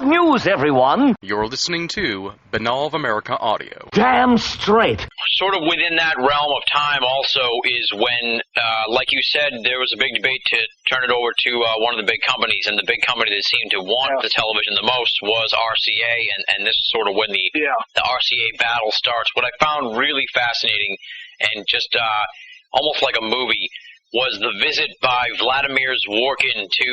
news, everyone. You're listening to Binnall of America Audio. Damn straight. Sort of within that realm of time also is when, like you said, there was a big debate to turn it over to one of the big companies, and the big company that seemed to want the television the most was RCA, and this is sort of when the RCA battle starts. What I found really fascinating and just almost like a movie was the visit by Vladimir Zworykin to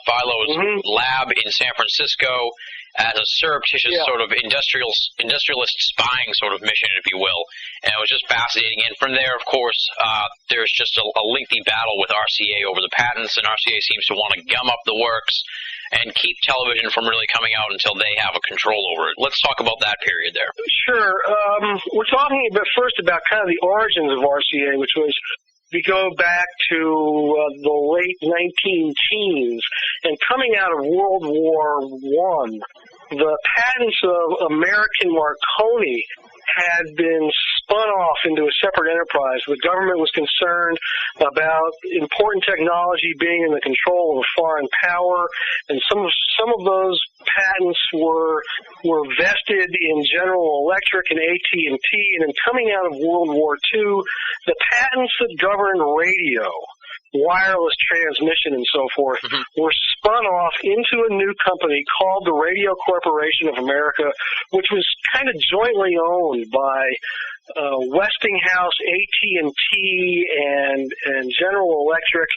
Philo's lab in San Francisco as a surreptitious sort of industrialist spying sort of mission, if you will. And it was just fascinating. And from there, of course, there's just a lengthy battle with RCA over the patents, and RCA seems to want to gum up the works and keep television from really coming out until they have a control over it. Let's talk about that period there. Sure. We're talking first about kind of the origins of RCA, which was we go back to the late 19-teens, and coming out of World War I, the patents of American Marconi had been spun off into a separate enterprise. The government was concerned about important technology being in the control of a foreign power, and some of those patents were vested in General Electric and AT&T. And then coming out of World War II, the patents that governed radio, wireless transmission, and so forth, were spun off into a new company called the Radio Corporation of America, which was kind of jointly owned by Westinghouse, AT&T, and General Electric.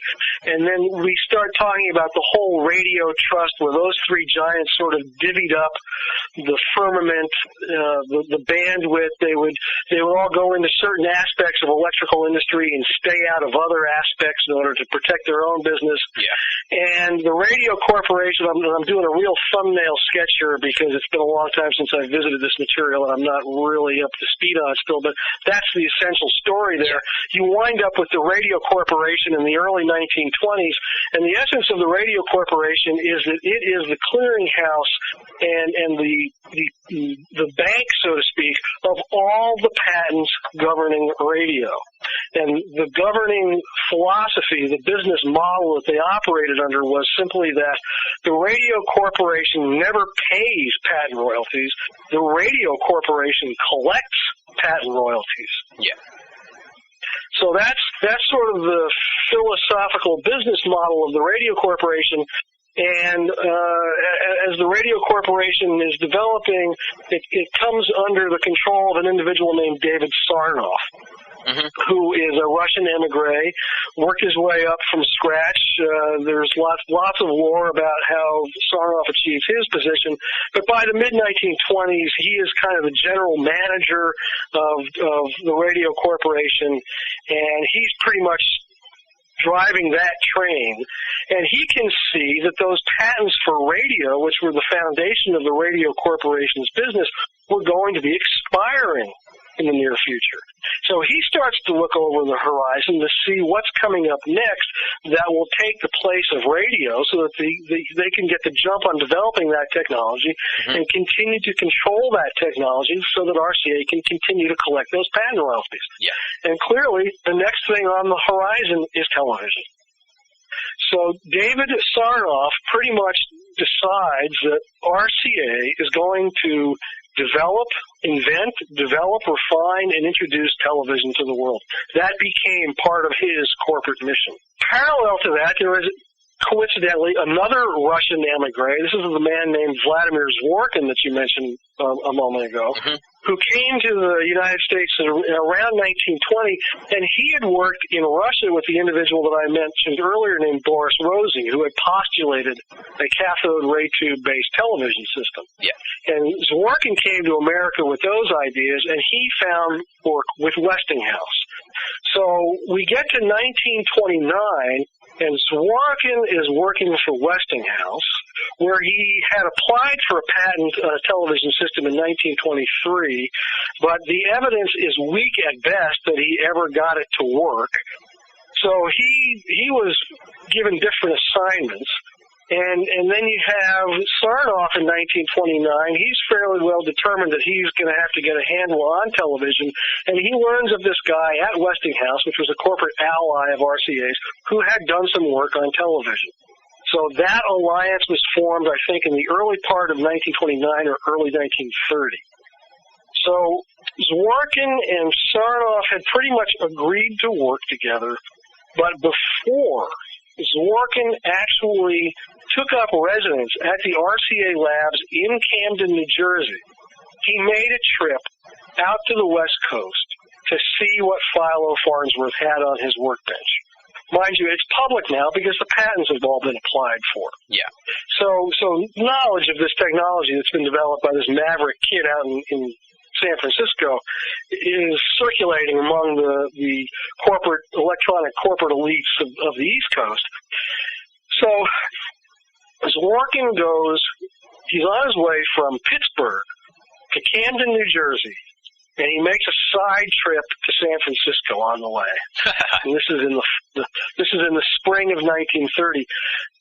And then we start talking about the whole radio trust, where those three giants sort of divvied up the firmament, the bandwidth. They would all go into certain aspects of electrical industry and stay out of other aspects in order to protect their own business. And the Radio Corporation, I'm doing a real thumbnail sketch here because it's been a long time since I visited this material and I'm not really up to speed on it still, but that's the essential story there. You wind up with the Radio Corporation in the early 1920s, and the essence of the Radio Corporation is that it is the clearinghouse and the bank, so to speak, of all the patents governing radio. And the governing philosophy, the business model that they operated under was simply that the Radio Corporation never pays patent royalties. The Radio Corporation collects patent royalties. So that's sort of the philosophical business model of the Radio Corporation. And as the Radio Corporation is developing, it comes under the control of an individual named David Sarnoff, who is a Russian emigre, worked his way up from scratch. There's lots of lore about how Sarnoff achieved his position, but by the mid-1920s, he is kind of the general manager of the Radio Corporation, and he's pretty much driving that train, and he can see that those patents for radio, which were the foundation of the Radio Corporation's business, were going to be expiring in the near future. So he starts to look over the horizon to see what's coming up next that will take the place of radio so that they can get the jump on developing that technology and continue to control that technology so that RCA can continue to collect those patent royalties. And clearly, the next thing on the horizon is television. So David Sarnoff pretty much decides that RCA is going to invent, refine, and introduce television to the world. That became part of his corporate mission. Parallel to that, there is coincidentally another Russian emigre. This is the man named Vladimir Zworykin that you mentioned a moment ago, who came to the United States around 1920, and he had worked in Russia with the individual that I mentioned earlier named Boris Rosie, who had postulated a cathode ray tube-based television system. And Zworykin came to America with those ideas, and he found work with Westinghouse. So we get to 1929, and Zworykin is working for Westinghouse, where he had applied for a patent on a television system in 1923, but the evidence is weak at best that he ever got it to work. So he was given different assignments. And then you have Sarnoff in 1929. He's fairly well determined that he's going to have to get a handle on television, and he learns of this guy at Westinghouse, which was a corporate ally of RCA's, who had done some work on television. So that alliance was formed, I think, in the early part of 1929 or early 1930. So Zworykin and Sarnoff had pretty much agreed to work together, but before Zworykin actually took up residence at the RCA labs in Camden, New Jersey, he made a trip out to the West Coast to see what Philo Farnsworth had on his workbench. Mind you, it's public now because the patents have all been applied for. Yeah. So knowledge of this technology that's been developed by this maverick kid out in San Francisco is circulating among the electronic corporate elites of the East Coast. So Zworykin he's on his way from Pittsburgh to Camden, New Jersey, and he makes a side trip to San Francisco on the way. And this is in the spring of 1930.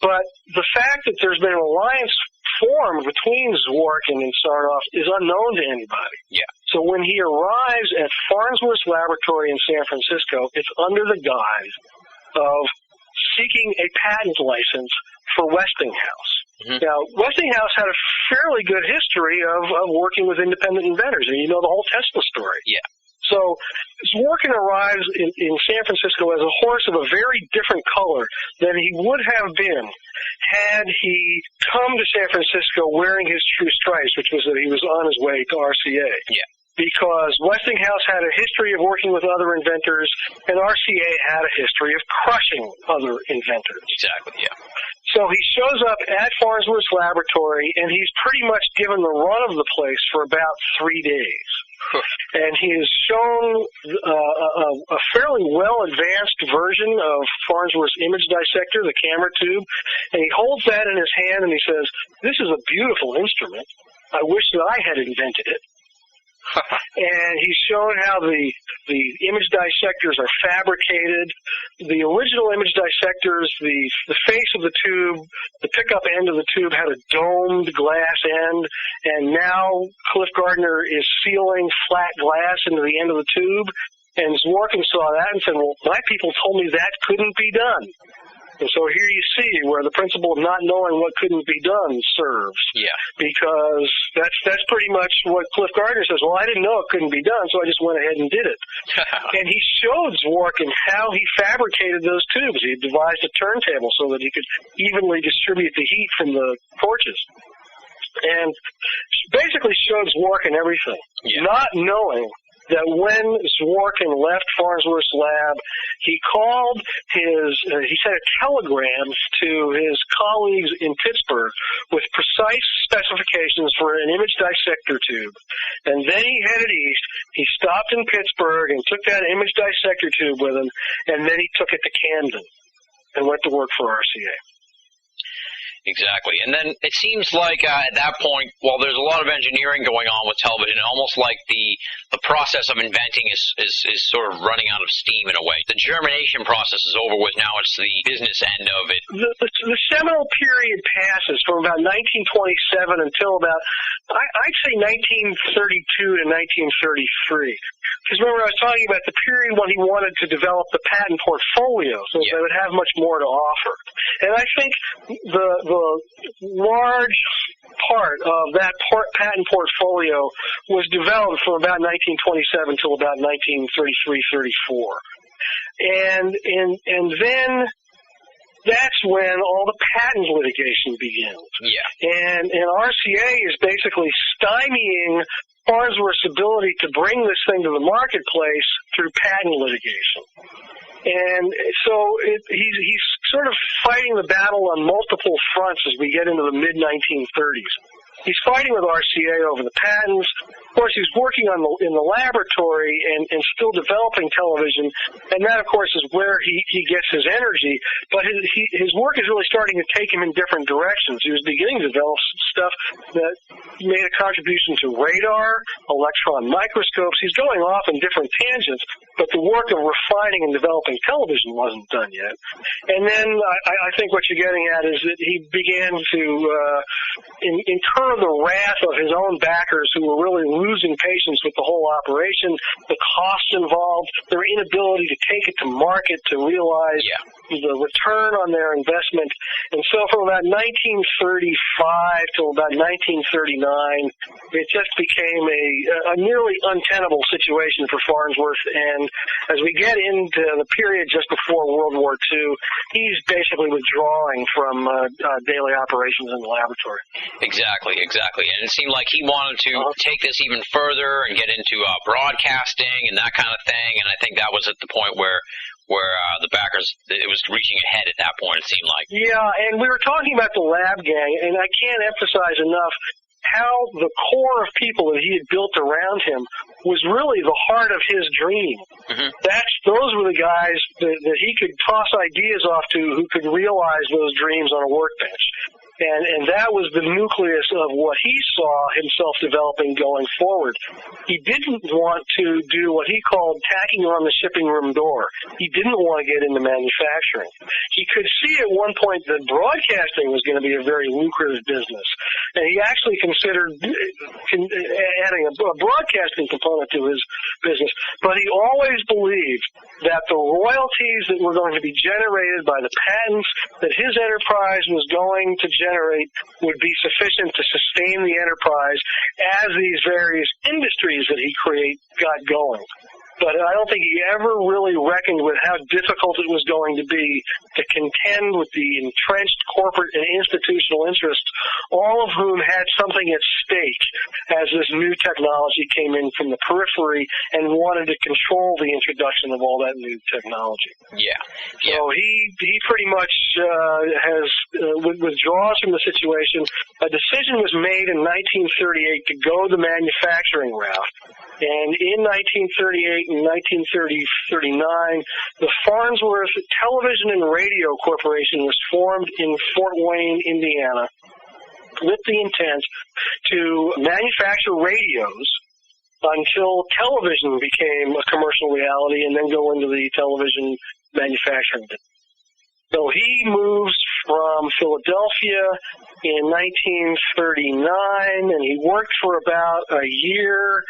But the fact that there's been an alliance formed between Zworykin and Sarnoff is unknown to anybody. Yeah. So when he arrives at Farnsworth's laboratory in San Francisco, it's under the guise of seeking a patent license for Westinghouse. Mm-hmm. Now, Westinghouse had a fairly good history of working with independent inventors, and you know the whole Tesla story. Yeah. So Zworykin arrives in San Francisco as a horse of a very different color than he would have been had he come to San Francisco wearing his true stripes, which was that he was on his way to RCA. Yeah. Because Westinghouse had a history of working with other inventors, and RCA had a history of crushing other inventors. Exactly, yeah. So he shows up at Farnsworth's laboratory, and he's pretty much given the run of the place for about 3 days. And he is shown a fairly well-advanced version of Farnsworth's image dissector, the camera tube, and he holds that in his hand and he says, "This is a beautiful instrument. I wish that I had invented it." And he's shown how the image dissectors are fabricated. The original image dissectors, the face of the tube, the pickup end of the tube had a domed glass end, and now Cliff Gardner is sealing flat glass into the end of the tube. And Zworykin saw that and said, "Well, my people told me that couldn't be done." And so here you see where the principle of not knowing what couldn't be done serves. Yeah. Because that's pretty much what Cliff Gardner says. Well, I didn't know it couldn't be done, so I just went ahead and did it. And he showed Zworykin how he fabricated those tubes. He devised a turntable so that he could evenly distribute the heat from the torches. And basically showed Zworykin everything. Yeah. Not knowing that when Zworykin left Farnsworth's lab, he sent a telegram to his colleagues in Pittsburgh with precise specifications for an image dissector tube. And then he headed east. He stopped in Pittsburgh and took that image dissector tube with him, and then he took it to Camden and went to work for RCA. Exactly. And then it seems like at that point, while there's a lot of engineering going on with television, almost like the process of inventing is sort of running out of steam in a way. The germination process is over with. Now it's the business end of it. The seminal period passes from about 1927 until about, I'd say 1932 to 1933. Because remember, I was talking about the period when he wanted to develop the patent portfolio, so they would have much more to offer. And I think the large part of that patent portfolio was developed from about 1927 till about 1933-34. And then that's when all the patent litigation begins. Yeah. And RCA is basically stymieing Farnsworth's ability to bring this thing to the marketplace through patent litigation. And so he's sort of fighting the battle on multiple fronts as we get into the mid-1930s. He's fighting with RCA over the patents. Of course, he's working in the laboratory and still developing television, and that, of course, is where he gets his energy. But his work is really starting to take him in different directions. He was beginning to develop stuff that made a contribution to radar, electron microscopes. He's going off in different tangents, but the work of refining and developing television wasn't done yet. And then I think what you're getting at is that he began to incur the wrath of his own backers who were really losing patience with the whole operation, the costs involved, their inability to take it to market, to realize the return on their investment. And so from about 1935 till about 1939, it just became a nearly untenable situation for Farnsworth. And as we get into the period just before World War II, he's basically withdrawing from daily operations in the laboratory. Exactly. And it seemed like he wanted to take this even further and get into broadcasting and that kind of thing. And I think that was at the point where the backers, it was reaching ahead at that point, it seemed like. Yeah, and we were talking about the lab gang, and I can't emphasize enough how the core of people that he had built around him was really the heart of his dream. Mm-hmm. Those were the guys that he could toss ideas off to who could realize those dreams on a workbench. And that was the nucleus of what he saw himself developing going forward. He didn't want to do what he called tacking on the shipping room door. He didn't want to get into manufacturing. He could see at one point that broadcasting was going to be a very lucrative business. And he actually considered adding a broadcasting component to his business. But he always believed that the royalties that were going to be generated by the patents that his enterprise was going to generate would be sufficient to sustain the enterprise as these various industries that he create got going. But I don't think he ever really reckoned with how difficult it was going to be to contend with the entrenched corporate and institutional interests, all of whom had something at stake as this new technology came in from the periphery and wanted to control the introduction of all that new technology. Yeah. So he pretty much withdraws from the situation. A decision was made in 1938 to go the manufacturing route. And in 1938 and 1939, the Farnsworth Television and Radio Corporation was formed in Fort Wayne, Indiana, with the intent to manufacture radios until television became a commercial reality and then go into the television manufacturing business. So he moves from Philadelphia in 1939, and he worked for about a year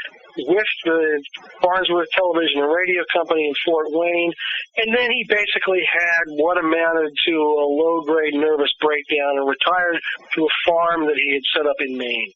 with the Farnsworth Television and Radio Company in Fort Wayne, and then he basically had what amounted to a low-grade nervous breakdown and retired to a farm that he had set up in Maine.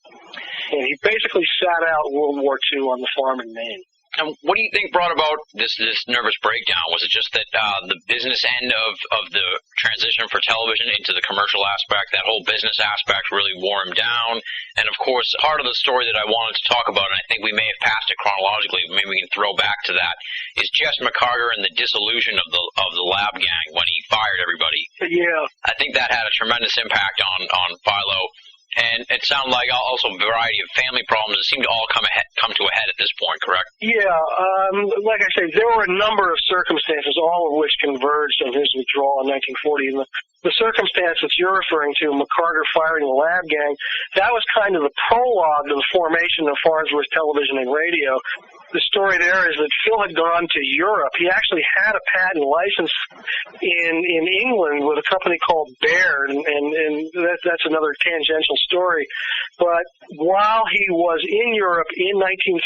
And he basically sat out World War II on the farm in Maine. And what do you think brought about this nervous breakdown? Was it just that the business end of the transition for television into the commercial aspect, that whole business aspect really wore him down? And, of course, part of the story that I wanted to talk about, and I think we may have passed it chronologically, maybe we can throw back to that, is Jess McCarter and the disillusion of the lab gang when he fired everybody. Yeah. I think that had a tremendous impact on Philo. And it sounded like also a variety of family problems that seemed to all come to a head at this point, correct? Yeah, like I say, there were a number of circumstances, all of which converged on his withdrawal in 1940. And the circumstance that you're referring to, McCarter firing the lab gang, that was kind of the prologue to the formation of Farnsworth Television and Radio. The story there is that Phil had gone to Europe. He actually had a patent license in England with a company called Baird, and that's another tangential story. But while he was in Europe in 1936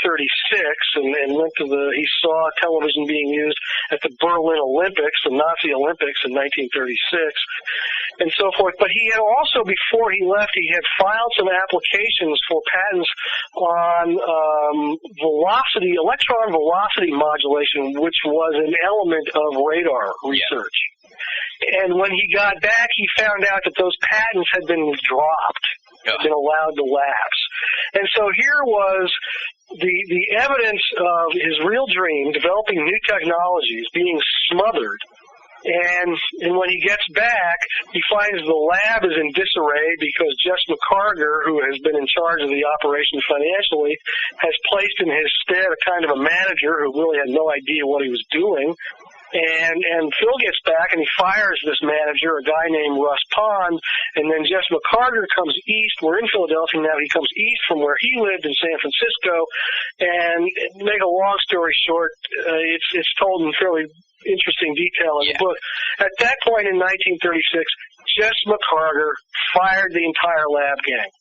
and went to he saw television being used at the Berlin Olympics, the Nazi Olympics in 1936, and so forth. But he had also, before he left, he had filed some applications for patents on electron velocity modulation, which was an element of radar research. Yeah. And when he got back, he found out that those patents had been dropped, had been allowed to lapse. And so here was the evidence of his real dream, developing new technologies, being smothered. And when he gets back, he finds the lab is in disarray because Jess McCarter, who has been in charge of the operation financially, has placed in his stead a kind of a manager who really had no idea what he was doing. And Phil gets back and he fires this manager, a guy named Russ Pond, and then Jess McCarter comes east. We're in Philadelphia now. He comes east from where he lived in San Francisco. And make a long story short, it's told in fairly interesting detail in the book. At that point in 1936, Jess McCarter fired the entire lab gang.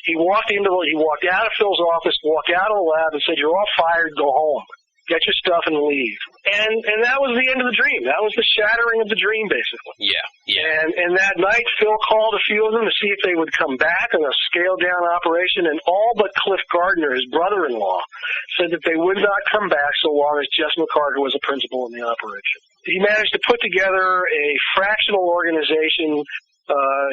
He walked out of Phil's office, walked out of the lab, and said, "You're all fired. Go home. Get your stuff and leave." And that was the end of the dream. That was the shattering of the dream, basically. Yeah. And that night, Phil called a few of them to see if they would come back on a scaled-down operation, and all but Cliff Gardner, his brother-in-law, said that they would not come back so long as Jess McCarter was a principal in the operation. He managed to put together a fractional organization.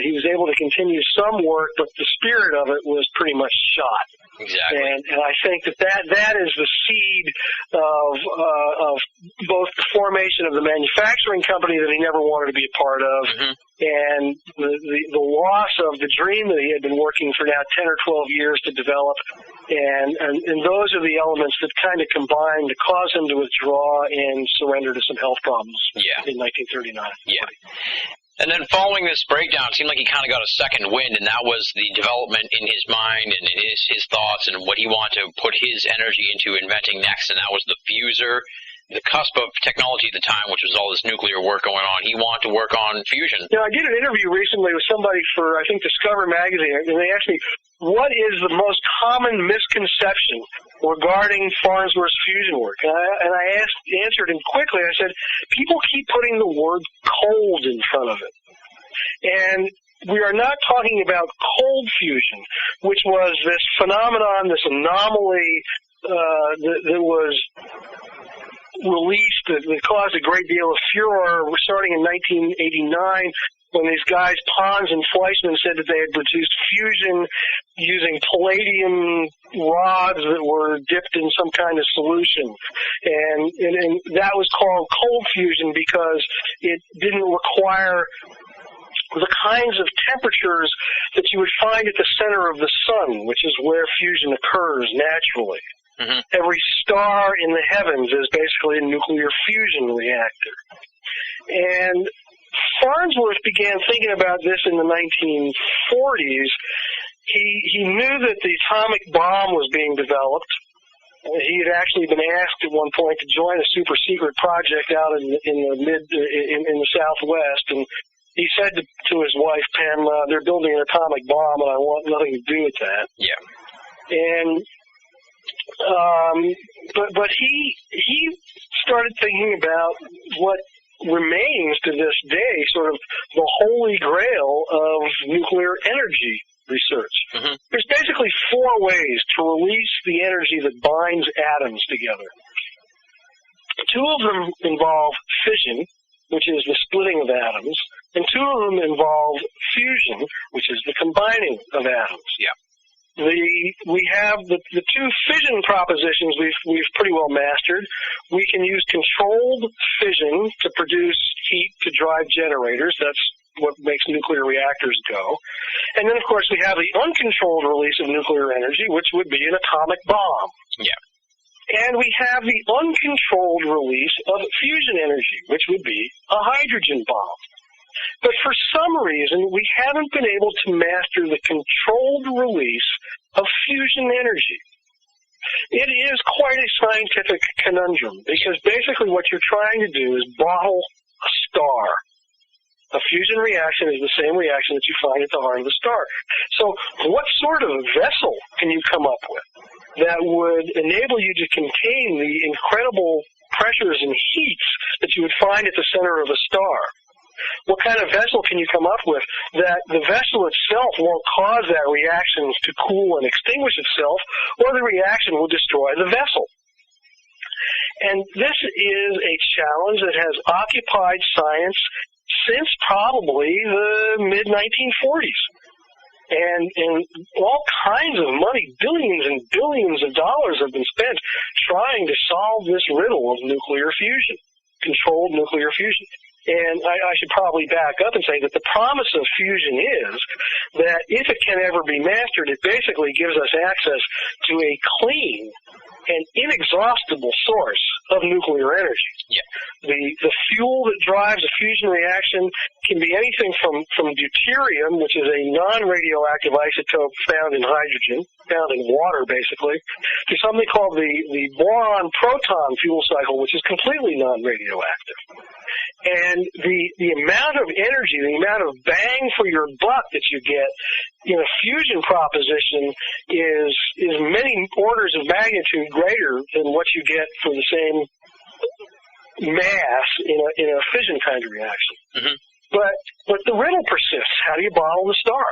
He was able to continue some work, but the spirit of it was pretty much shot. Exactly. And I think that is the seed of both the formation of the manufacturing company that he never wanted to be a part of, and the loss of the dream that he had been working for now 10 or 12 years to develop. And those are the elements that kind of combine to cause him to withdraw and surrender to some health problems in 1939. Yeah. And then following this breakdown, it seemed like he kind of got a second wind, and that was the development in his mind and in his thoughts and what he wanted to put his energy into inventing next, and that was the fuser, the cusp of technology at the time, which was all this nuclear work going on. He wanted to work on fusion. I did an interview recently with somebody for, I think, Discover Magazine, and they asked me, what is the most common misconception regarding Farnsworth's fusion work? And I answered him quickly. I said, people keep putting the word cold in front of it. And we are not talking about cold fusion, which was this phenomenon, this anomaly that was released that caused a great deal of furor. We're starting in 1989 when these guys, Pons and Fleischmann, said that they had produced fusion using palladium rods that were dipped in some kind of solution. And that was called cold fusion because it didn't require the kinds of temperatures that you would find at the center of the sun, which is where fusion occurs naturally. Every star in the heavens is basically a nuclear fusion reactor. And Farnsworth began thinking about this in the 1940s. He knew that the atomic bomb was being developed. He had actually been asked at one point to join a super secret project out in the Southwest, and he said to his wife, Pam, they're building an atomic bomb, and I want nothing to do with that. Yeah. And but he started thinking about what remains to this day sort of the holy grail of nuclear energy research. There's basically four ways to release the energy that binds atoms together. Two of them involve fission, which is the splitting of atoms, and two of them involve fusion, which is the combining of atoms. Yeah. We have the two fission propositions we've pretty well mastered. We can use controlled fission to produce heat to drive generators. That's what makes nuclear reactors go. And then, of course, we have the uncontrolled release of nuclear energy, which would be an atomic bomb. Yeah. And we have the uncontrolled release of fusion energy, which would be a hydrogen bomb. But for some reason, we haven't been able to master the controlled release of fusion energy. It is quite a scientific conundrum, because basically what you're trying to do is bottle a star. A fusion reaction is the same reaction that you find at the heart of the star. So what sort of vessel can you come up with that would enable you to contain the incredible pressures and heats that you would find at the center of a star? What kind of vessel can you come up with that the vessel itself won't cause that reaction to cool and extinguish itself, or the reaction will destroy the vessel? And this is a challenge that has occupied science since probably the mid-1940s. And all kinds of money, billions and billions of dollars have been spent trying to solve this riddle of nuclear fusion, controlled nuclear fusion. And I should probably back up and say that the promise of fusion is that if it can ever be mastered, it basically gives us access to a clean and inexhaustible source of nuclear energy. Yeah. The fuel that drives a fusion reaction can be anything from deuterium, which is a non-radioactive isotope found in hydrogen, found in water basically, to something called the boron-proton fuel cycle, which is completely non-radioactive. And the amount of energy, the amount of bang for your buck that you get in a fusion proposition is many orders of magnitude greater than what you get for the same mass in a fission kind of reaction. Mm-hmm. But the riddle persists. How do you bottle the star?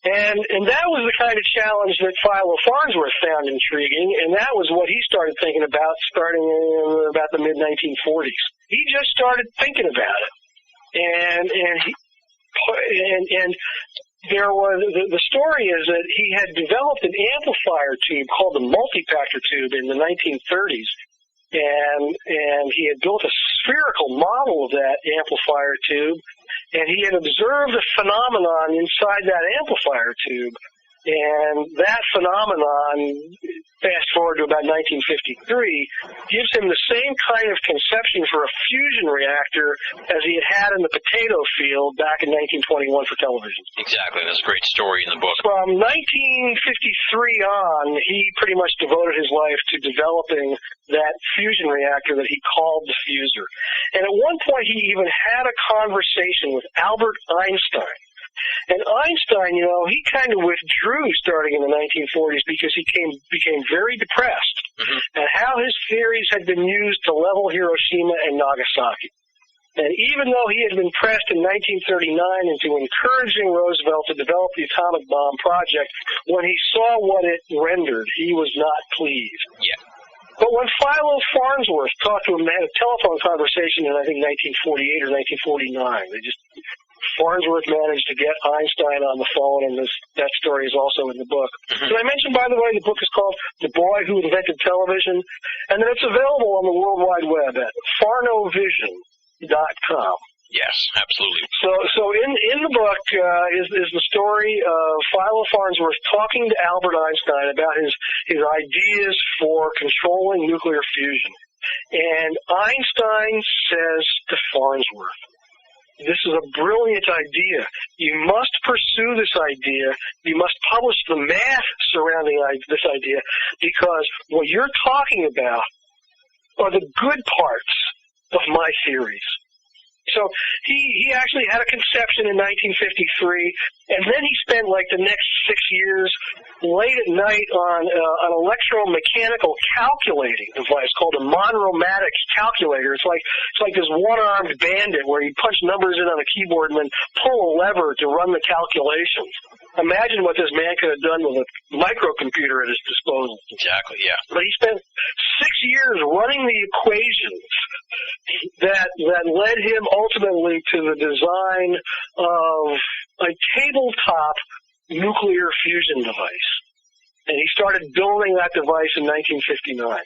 And that was the kind of challenge that Philo Farnsworth found intriguing, and that was what he started thinking about starting in about the mid-1940s. He just started thinking about it. And there was the story is that he had developed an amplifier tube called the multi-factor tube in the 1930s, and he had built a spherical model of that amplifier tube, and he had observed a phenomenon inside that amplifier tube, and that phenomenon, fast forward to about 1953, gives him the same kind of conception for a fusion reactor as he had in the potato field back in 1921 for television. Exactly. That's a great story in the book. From 1953 on, he pretty much devoted his life to developing that fusion reactor that he called the fuser. And at one point, he even had a conversation with Albert Einstein. And Einstein, he kind of withdrew starting in the 1940s because he became very depressed at how his theories had been used to level Hiroshima and Nagasaki. And even though he had been pressed in 1939 into encouraging Roosevelt to develop the atomic bomb project, when he saw what it rendered, he was not pleased. Yeah. But when Philo Farnsworth talked to him, they had a telephone conversation in, I think, 1948 or 1949. Farnsworth managed to get Einstein on the phone, and that story is also in the book. Did I mention, by the way, the book is called The Boy Who Invented Television, and then it's available on the World Wide Web at farnovision.com. Yes, absolutely. So in the book is the story of Philo Farnsworth talking to Albert Einstein about his ideas for controlling nuclear fusion. And Einstein says to Farnsworth, "This is a brilliant idea. You must pursue this idea. You must publish the math surrounding this idea, because what you're talking about are the good parts of my theories." So he actually had a conception in 1953, and then he spent like the next 6 years late at night on an electromechanical calculating device called a monochromatic calculator. It's like this one-armed bandit where you punch numbers in on a keyboard and then pull a lever to run the calculations. Imagine what this man could have done with a microcomputer at his disposal. Exactly, yeah. But he spent 6 years running the equations that led him ultimately to the design of a tabletop nuclear fusion device. And he started building that device in 1959.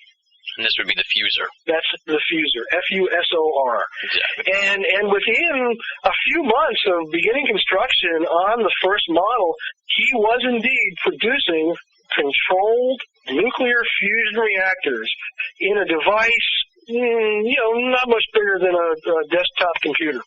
And this would be the fuser. That's the fuser, F-U-S-O-R. Exactly. And within a few months of beginning construction on the first model, he was indeed producing controlled nuclear fusion reactors in a device, not much bigger than a desktop computer.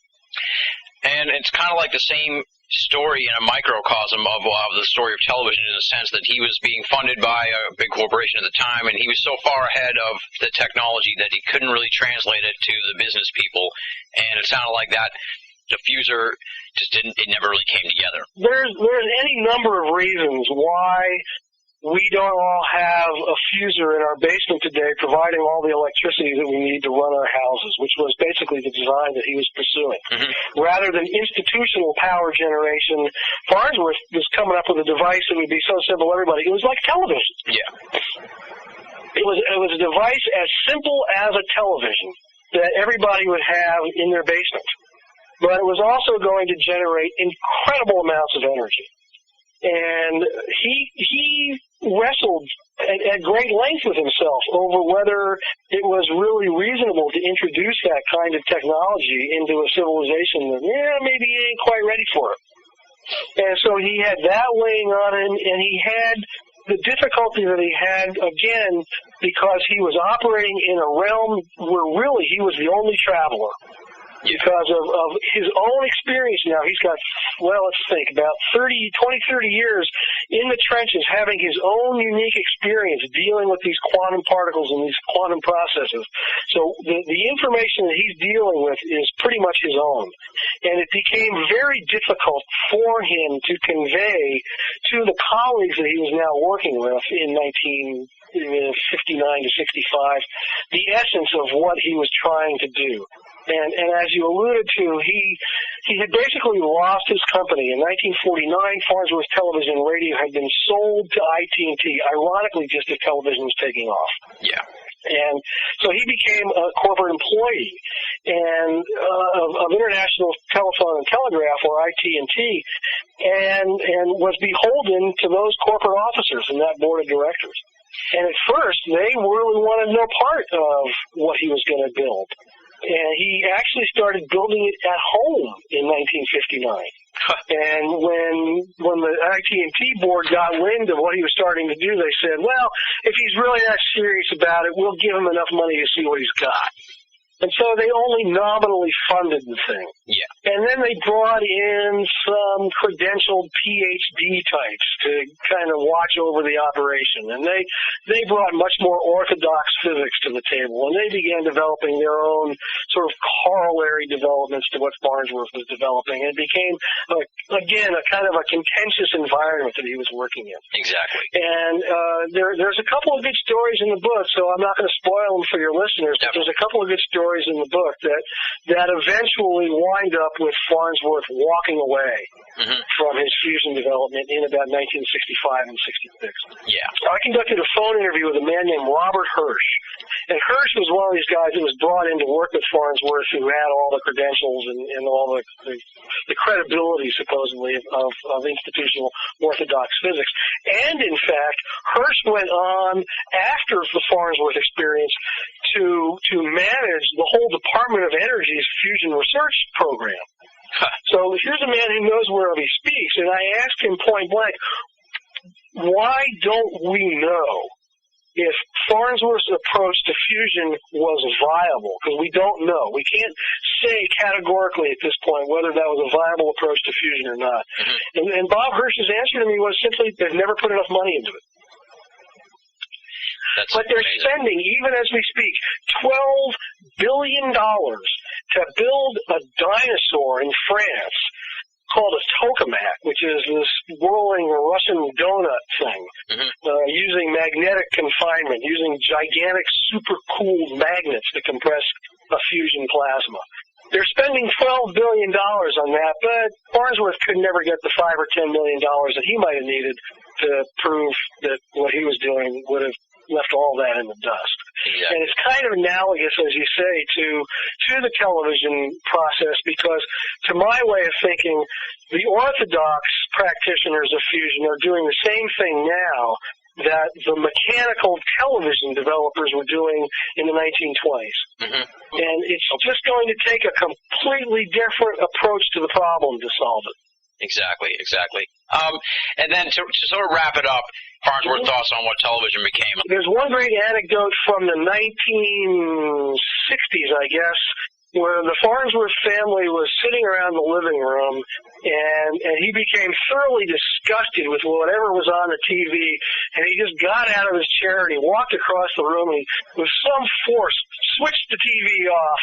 And it's kind of like the same story in a microcosm of the story of television, in the sense that he was being funded by a big corporation at the time, and he was so far ahead of the technology that he couldn't really translate it to the business people. And it sounded like that the fuser just it never really came together. There's any number of reasons why we don't all have a fuser in our basement today providing all the electricity that we need to run our houses, which was basically the design that he was pursuing. Rather than institutional power generation, Farnsworth was coming up with a device that would be so simple everybody. It was like television. Yeah. It was a device as simple as a television that everybody would have in their basement. But it was also going to generate incredible amounts of energy. And he wrestled at great length with himself over whether it was really reasonable to introduce that kind of technology into a civilization that, maybe he ain't quite ready for it. And so he had that weighing on him, and he had the difficulty that he had, again, because he was operating in a realm where really he was the only traveler. Because of his own experience now, he's got, well, let's think, about 30 years in the trenches having his own unique experience dealing with these quantum particles and these quantum processes. So the information that he's dealing with is pretty much his own. And it became very difficult for him to convey to the colleagues that he was now working with in 1959 to 65 the essence of what he was trying to do. And as you alluded to, he had basically lost his company. In 1949, Farnsworth Television and Radio had been sold to IT&T, ironically just as television was taking off. Yeah. And so he became a corporate employee and of International Telephone and Telegraph, or IT&T, and was beholden to those corporate officers in that board of directors. And at first, they really wanted no part of what he was going to build. And he actually started building it at home in 1959. And when the IT&T board got wind of what he was starting to do, they said, well, if he's really that serious about it, we'll give him enough money to see what he's got. And so they only nominally funded the thing. Yeah. And then they brought in some credentialed PhD types to kind of watch over the operation. And they brought much more orthodox physics to the table. And they began developing their own sort of corollary developments to what Farnsworth was developing. And it became, again, a kind of a contentious environment that he was working in. Exactly. And there's a couple of good stories in the book, so I'm not going to spoil them for your listeners, but there's a couple of good stories in the book that eventually wind up with Farnsworth walking away from his fusion development in about 1965 and 66. Yeah. I conducted a phone interview with a man named Robert Hirsch. And Hirsch was one of these guys that was brought in to work with Farnsworth, who had all the credentials and all the credibility, supposedly, of institutional orthodox physics. And, in fact, Hirsch went on, after the Farnsworth experience, to manage the whole Department of Energy's fusion research program. So here's a man who knows whereof he speaks, and I asked him point blank, why don't we know if Farnsworth's approach to fusion was viable? Because we don't know. We can't say categorically at this point whether that was a viable approach to fusion or not. And Bob Hirsch's answer to me was simply, they've never put enough money into it. But they're spending, even as we speak, $12 billion to build a dinosaur in France called a tokamak, which is this whirling Russian donut thing, using magnetic confinement, using gigantic super-cooled magnets to compress a fusion plasma. They're spending $12 billion on that, but Farnsworth could never get the $5 or $10 million that he might have needed to prove that what he was doing would have left all that in the dust. Yeah. And it's kind of analogous, as you say, to the television process, because to my way of thinking, the orthodox practitioners of fusion are doing the same thing now that the mechanical television developers were doing in the 1920s. And it's just going to take a completely different approach to the problem to solve it. Exactly. And then to sort of wrap it up, Farnsworth's thoughts on what television became. There's one great anecdote from the 1960s, I guess, where the Farnsworth family was sitting around the living room, and he became thoroughly disgusted with whatever was on the TV, and he just got out of his chair and he walked across the room and he, with some force, switched the TV off,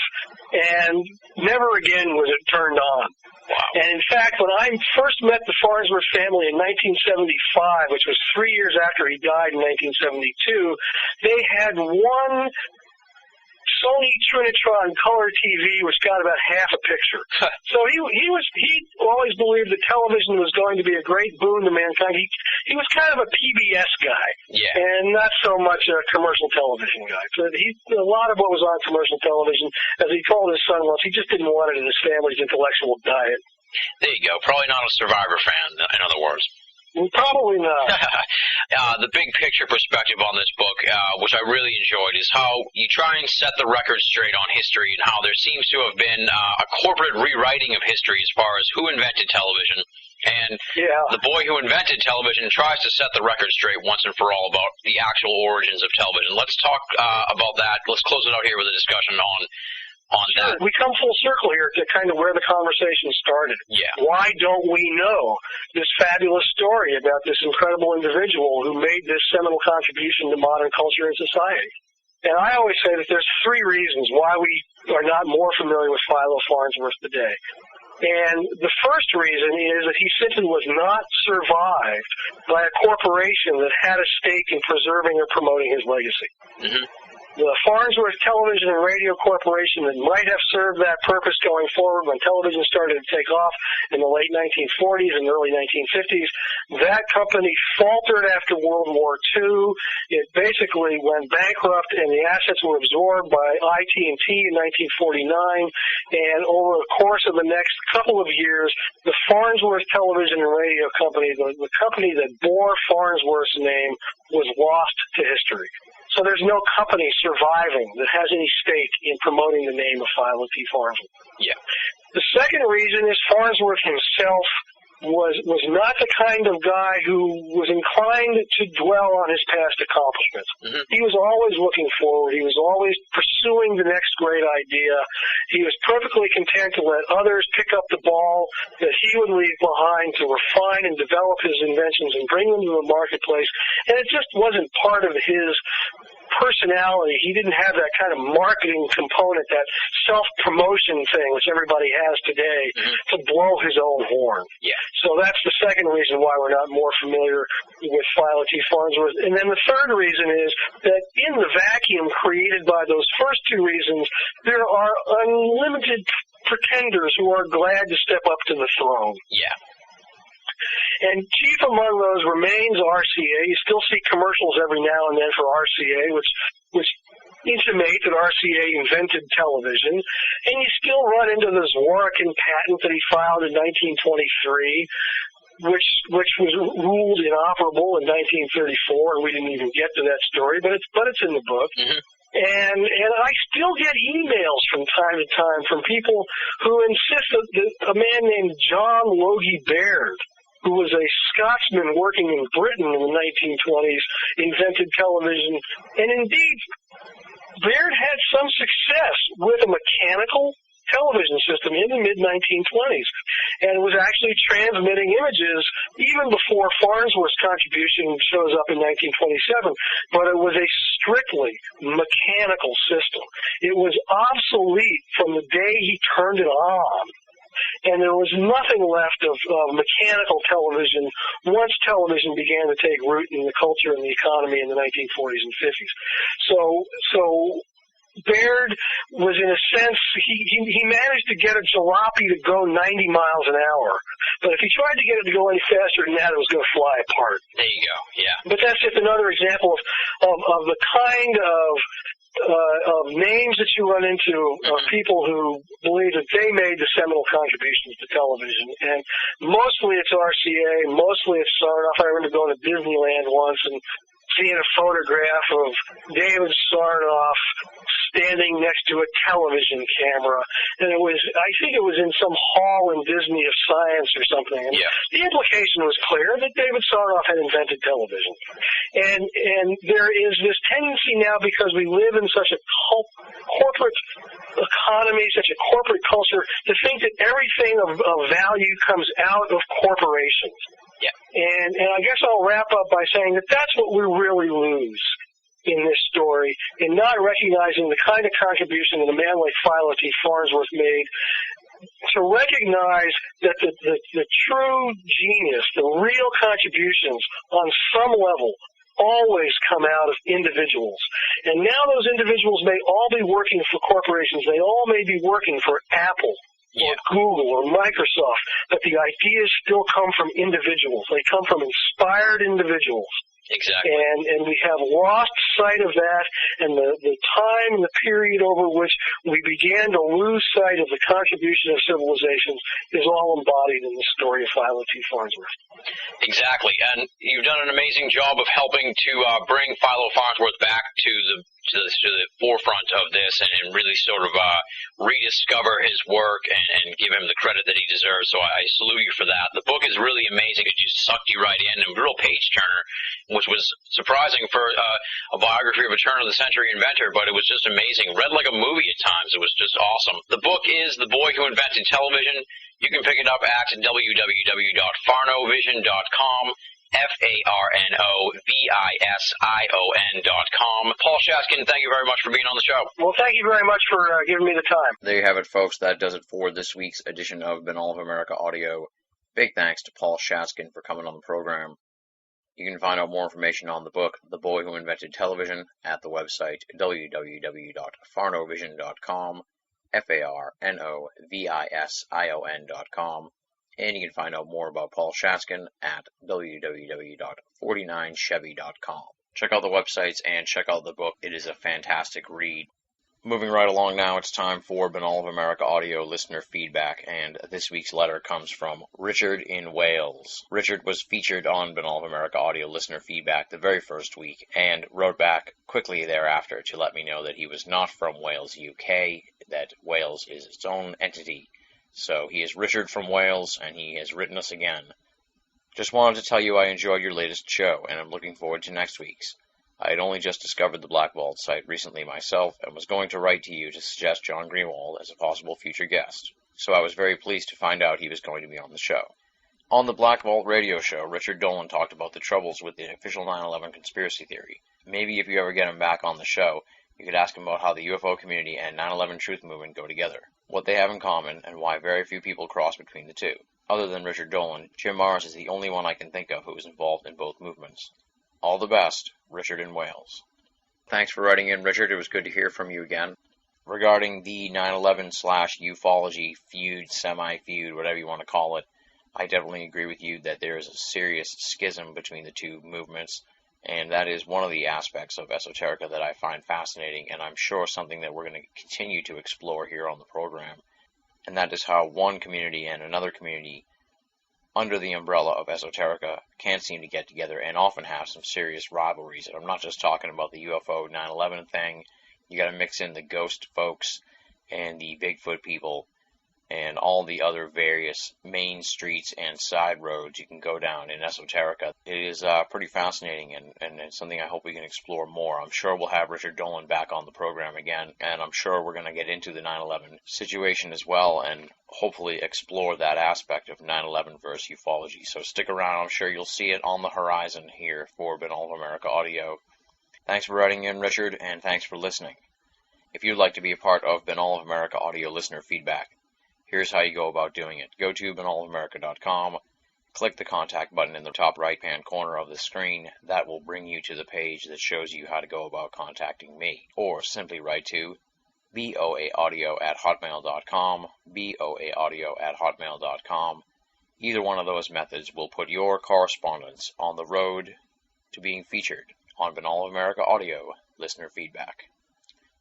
and never again was it turned on. Wow. And in fact, when I first met the Farnsworth family in 1975, which was 3 years after he died in 1972, they had one Sony Trinitron color TV, which got about half a picture. So he always believed that television was going to be a great boon to mankind. He was kind of a PBS guy, and not so much a commercial television guy. So a lot of what was on commercial television, as he told his son once, he just didn't want it in his family's intellectual diet. There you go. Probably not a Survivor fan, in other words. Probably not. The big picture perspective on this book, which I really enjoyed, is how you try and set the record straight on history and how there seems to have been a corporate rewriting of history as far as who invented television And the boy who invented television tries to set the record straight once and for all about the actual origins of television. Let's talk about that. Let's close it out here with a discussion on that. We come full circle here to kind of where the conversation started. Yeah. Why don't we know this fabulous story about this incredible individual who made this seminal contribution to modern culture and society? And I always say that there's three reasons why we are not more familiar with Philo Farnsworth today. And the first reason is that he simply was not survived by a corporation that had a stake in preserving or promoting his legacy. Mm-hmm. The Farnsworth Television and Radio Corporation that might have served that purpose going forward when television started to take off in the late 1940s and early 1950s, that company faltered after World War II. It basically went bankrupt, and the assets were absorbed by IT&T in 1949. And over the course of the next couple of years, the Farnsworth Television and Radio Company, the company that bore Farnsworth's name, was lost to history. So there's no company surviving that has any stake in promoting the name of Philo T. Farnsworth. Yeah. The second reason is Farnsworth himself was not the kind of guy who was inclined to dwell on his past accomplishments. Mm-hmm. He was always looking forward. He was always pursuing the next great idea. He was perfectly content to let others pick up the ball that he would leave behind to refine and develop his inventions and bring them to the marketplace. And it just wasn't part of his personality. He didn't have that kind of marketing component, that self-promotion thing which everybody has today, to blow his own horn. Yeah. So that's the second reason why we're not more familiar with Philo T. Farnsworth. And then the third reason is that in the vacuum created by those first two reasons, there are unlimited pretenders who are glad to step up to the throne. Yeah. And chief among those remains RCA. You still see commercials every now and then for RCA, which intimate that RCA invented television. And you still run into the Zworykin patent that he filed in 1923, which was ruled inoperable in 1934, and we didn't even get to that story, but it's in the book. Mm-hmm. And I still get emails from time to time from people who insist that a man named John Logie Baird, who was a Scotsman working in Britain in the 1920s, invented television. And indeed, Baird had some success with a mechanical television system in the mid-1920s, and was actually transmitting images even before Farnsworth's contribution shows up in 1927, but it was a strictly mechanical system. It was obsolete from the day he turned it on. And there was nothing left of mechanical television once television began to take root in the culture and the economy in the 1940s and 50s. So Baird was, in a sense, he managed to get a jalopy to go 90 miles an hour. But if he tried to get it to go any faster than that, it was going to fly apart. There you go, yeah. But that's just another example of the kind of names that you run into of people who believe that they made the seminal contributions to television. And mostly it's RCA, mostly it's Sarnoff. I remember going to Disneyland once and seeing a photograph of David Sarnoff standing next to a television camera, and I think it was in some hall in Disney of Science or something. And the implication was clear that David Sarnoff had invented television. And there is this tendency now, because we live in such a corporate economy, such a corporate culture, to think that everything of value comes out of corporations. Yeah. And I guess I'll wrap up by saying that that's what we really lose in this story, in not recognizing the kind of contribution that a man like Philo T. Farnsworth made, to recognize that the true genius, the real contributions on some level always come out of individuals. And now those individuals may all be working for corporations. They all may be working for Apple or Google or Microsoft, but the ideas still come from individuals. They come from inspired individuals. Exactly. And we have lost sight of that, and the time and the period over which we began to lose sight of the contribution of civilizations is all embodied in the story of Philo T. Farnsworth. Exactly, and you've done an amazing job of helping to bring Philo Farnsworth back to the forefront of this and really sort of rediscover his work and give him the credit that he deserves. So I salute you for that. The book is really amazing. It just sucked you right in, a real page turner, which was surprising for a biography of a turn-of-the-century inventor, but it was just amazing. Read like a movie at times. It was just awesome. The book is The Boy Who Invented Television. You can pick it up at www.farnovision.com. FARNOVISION.com. Paul Shaskin, thank you very much for being on the show. Well, thank you very much for giving me the time. There you have it, folks. That does it for this week's edition of Binnall of America Audio. Big thanks to Paul Shaskin for coming on the program. You can find out more information on the book, The Boy Who Invented Television, at at www.farnovision.com, FARNOVISION.com. And you can find out more about Paul Shaskin at www.49chevy.com. Check out the websites and check out the book. It is a fantastic read. Moving right along now, it's time for Binnall of America Audio listener feedback, and this week's letter comes from Richard in Wales. Richard was featured on Binnall of America Audio listener feedback the very first week, and wrote back quickly thereafter to let me know that he was not from Wales, UK, that Wales is its own entity. So he is Richard from Wales, and he has written us again. Just wanted to tell you I enjoyed your latest show, and I'm looking forward to next week's. I had only just discovered the Black Vault site recently myself, and was going to write to you to suggest John Greenwald as a possible future guest. So I was very pleased to find out he was going to be on the show. On the Black Vault radio show, Richard Dolan talked about the troubles with the official 9/11 conspiracy theory. Maybe if you ever get him back on the show, you could ask him about how the UFO community and 9/11 truth movement go together, what they have in common, and why very few people cross between the two. Other than Richard Dolan, Jim Morris is the only one I can think of who is involved in both movements. All the best, Richard in Wales. Thanks for writing in, Richard. It was good to hear from you again. Regarding the 9/11/ufology feud, semi-feud, whatever you want to call it, I definitely agree with you that there is a serious schism between the two movements, and that is one of the aspects of esoterica that I find fascinating, and I'm sure something that we're going to continue to explore here on the program. And that is how one community and another community, under the umbrella of esoterica, can't seem to get together and often have some serious rivalries. And I'm not just talking about the UFO 9/11 thing. You got to mix in the ghost folks and the Bigfoot people and all the other various main streets and side roads you can go down in esoterica. It is pretty fascinating, and it's something I hope we can explore more. I'm sure we'll have Richard Dolan back on the program again, and I'm sure we're going to get into the 9/11 situation as well and hopefully explore that aspect of 9/11 versus ufology. So stick around. I'm sure you'll see it on the horizon here for Binnall of America Audio. Thanks for writing in, Richard, and thanks for listening. If you'd like to be a part of Binnall of America Audio listener feedback, here's how you go about doing it. Go to BinnallofAmerica.com, click the contact button in the top right-hand corner of the screen. That will bring you to the page that shows you how to go about contacting me. Or simply write to BOAAaudio@hotmail.com, BOAAaudio@hotmail.com. Either one of those methods will put your correspondence on the road to being featured on Binnall of America Audio listener feedback.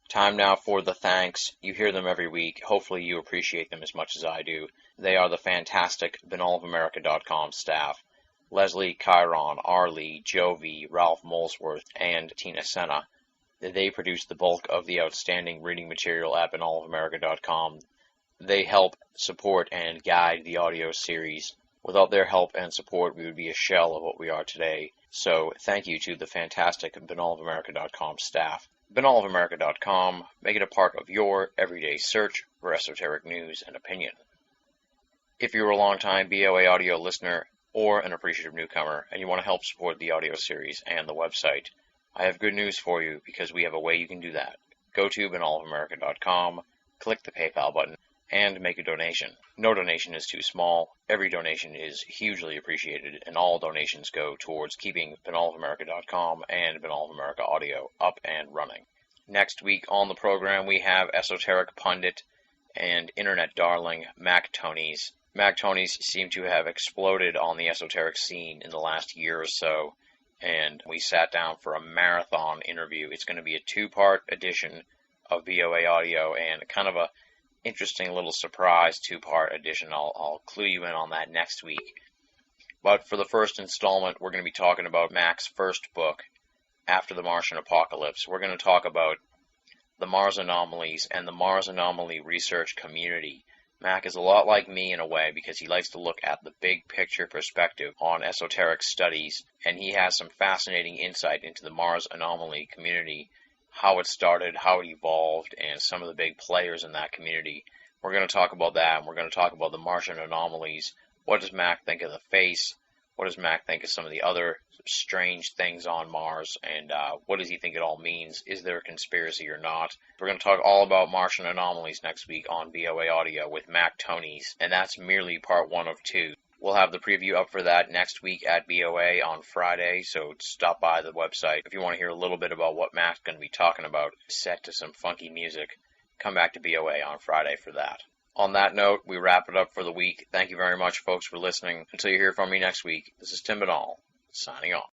Time now for the thanks. You hear them every week. Hopefully you appreciate them as much as I do. They are the fantastic BinnallofAmerica.com staff. Leslie, Chiron, R. Lee, Joe V., Ralph Molesworth, and Tina Senna. They produce the bulk of the outstanding reading material at BinnallofAmerica.com. They help support and guide the audio series. Without their help and support, we would be a shell of what we are today. So thank you to the fantastic BinnallofAmerica.com staff. BinnallofAmerica.com, make it a part of your everyday search for esoteric news and opinion. If you're a longtime BOA audio listener or an appreciative newcomer and you want to help support the audio series and the website, I have good news for you because we have a way you can do that. Go to BinnallofAmerica.com, click the PayPal button, and make a donation. No donation is too small. Every donation is hugely appreciated, and all donations go towards keeping BinnallofAmerica.com and Binnall of America Audio up and running. Next week on the program, we have esoteric pundit and internet darling Mac Tonys. Mac Tonys seem to have exploded on the esoteric scene in the last year or so, and we sat down for a marathon interview. It's going to be a two-part edition of BOA Audio, and kind of a interesting little surprise two-part edition. I'll clue you in on that next week. But for the first installment, we're going to be talking about Mac's first book, After the Martian Apocalypse. We're going to talk about the Mars anomalies and the Mars anomaly research community. Mac is a lot like me in a way because he likes to look at the big picture perspective on esoteric studies, and he has some fascinating insight into the Mars anomaly community, how it started, how it evolved, and some of the big players in that community. We're going to talk about that, and we're going to talk about the Martian anomalies. What does Mac think of the face? What does Mac think of some of the other strange things on Mars? And what does he think it all means? Is there a conspiracy or not? We're going to talk all about Martian anomalies next week on BOA Audio with Mac Tonys, and that's merely part 1 of 2. We'll have the preview up for that next week at BOA on Friday, so stop by the website. If you want to hear a little bit about what Mac's going to be talking about, set to some funky music, come back to BOA on Friday for that. On that note, we wrap it up for the week. Thank you very much, folks, for listening. Until you hear from me next week, this is Tim Binnall, signing off.